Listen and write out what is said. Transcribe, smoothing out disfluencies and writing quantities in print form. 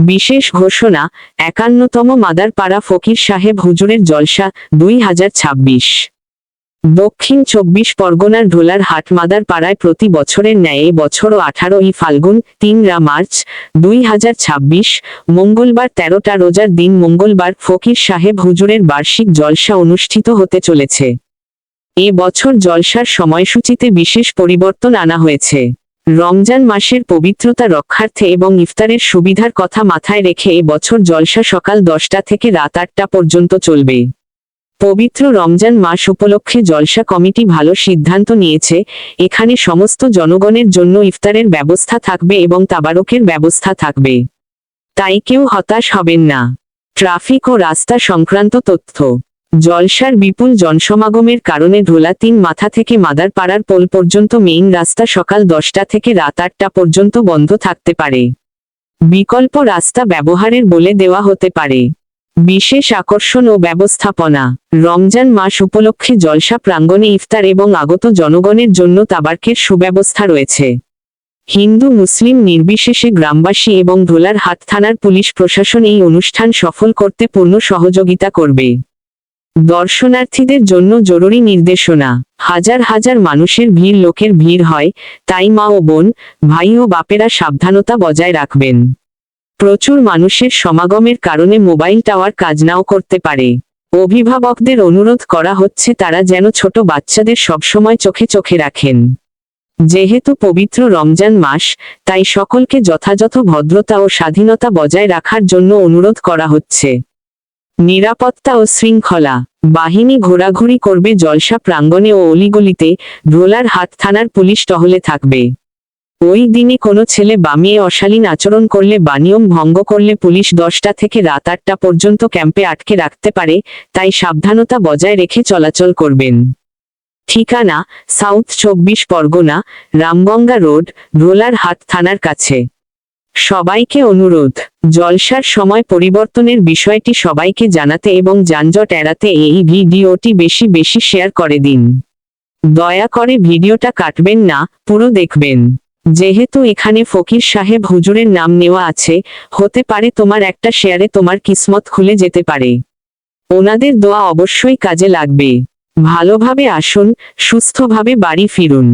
বিশেষ ঘোষণা, ৫১তম মাদারপাড়া ফকির সাহেব হুজুরের জলসা ২০২৬। দক্ষিণ ২৪ পরগনার ঢোলার হাট মাদারপাড়ায় প্রতি বছরের ন্যায় এ বছরও ১৮ই ফাল্গুন ৩রা মার্চ ২০২৬ মঙ্গলবার ১৩টা রোজার দিন মঙ্গলবার ফকির সাহেব হুজুরের বার্ষিক জলসা অনুষ্ঠিত হতে চলেছে। এ বছর জলসার সময়সূচিতে বিশেষ পরিবর্তন আনা হয়েছে। রমজান মাসের পবিত্রতা রক্ষার্থে এবং ইফতারের সুবিধার কথা মাথায় রেখে এ বছর জলসা সকাল ১০টা থেকে রাত ৮টা পর্যন্ত চলবে। পবিত্র রমজান মাস উপলক্ষে জলসা কমিটি ভালো সিদ্ধান্ত নিয়েছে। এখানে সমস্ত জনগণের জন্য ইফতারের ব্যবস্থা থাকবে এবং তাবারকের ব্যবস্থা থাকবে। তাই কেউ হতাশ হবেন না। ট্রাফিক ও রাস্তা সংক্রান্ত তথ্য। জলসার বিপুল জনসমাগমের কারণে ঢোলা ৩ মাথা থেকে মাদারপাড়ার পোল পর্যন্ত মেইন রাস্তা সকাল ১০টা থেকে রাত ৮টা পর্যন্ত বন্ধ থাকতে পারে। বিকল্প রাস্তা ব্যবহারের বলে দেওয়া হতে পারে। বিশেষ আকর্ষণ ও ব্যবস্থাপনা। রমজান মাস উপলক্ষে জলসা প্রাঙ্গণে ইফতার এবং আগত জনগণের জন্য তাবারকের সুব্যবস্থা রয়েছে। হিন্দু মুসলিম নির্বিশেষে গ্রামবাসী এবং ঢোলার হাট থানার পুলিশ প্রশাসন এই অনুষ্ঠান সফল করতে পূর্ণ সহযোগিতা করবে। দর্শনার্থীদের জন্য জরুরি নির্দেশনা। হাজার হাজার মানুষের ভিড় লোকের ভিড় হয়, তাই মা ও বোন, ভাই ও বাপেরা সাবধানতা বজায় রাখবেন। প্রচুর মানুষের সমাগমের কারণে মোবাইল টাওয়ার কাজ নাও করতে পারে। অভিভাবকদের অনুরোধ করা হচ্ছে তারা যেন ছোট বাচ্চাদের সবসময় চোখে চোখে রাখেন। যেহেতু পবিত্র রমজান মাস, তাই সকলকে যথাযথ ভদ্রতা ও স্বাধীনতা বজায় রাখার জন্য অনুরোধ করা হচ্ছে। নিরাপত্তা ও শৃঙ্খলা বাহিনী ঘোরাঘুরি করবে জলসা প্রাঙ্গণে ও অলিগলিতে। ঢোলার হাট থানার পুলিশ টহলে থাকবে। ওই দিনে কোনো ছেলে বামিয়ে অশালীন আচরণ করলে বা নিয়ম ভঙ্গ করলে পুলিশ ১০টা থেকে রাত ৮টা পর্যন্ত ক্যাম্পে আটকে রাখতে পারে, তাই সাবধানতা বজায় রেখে চলাচল করবেন। ঠিকানা: সাউথ ২৪ পরগনা, রামগঙ্গা রোড, ঢোলার হাট থানার কাছে। সবাইকে অনুরোধ, জলসার সময় পরিবর্তনের বিষয়টি সবাইকে জানাতে এবং যানজট এড়াতে এই ভিডিওটি বেশি বেশি শেয়ার করে দিন। দয়া করে ভিডিওটা কাটবেন না, পুরো দেখবেন। যেহেতু এখানে ফকির সাহেব হুজুরের নাম নেওয়া আছে, হতে পারে তোমার একটা শেয়ারে তোমার কিসমত খুলে যেতে পারে। ওনাদের দোয়া অবশ্যই কাজে লাগবে। ভালোভাবে আসুন, সুস্থভাবে বাড়ি ফিরুন।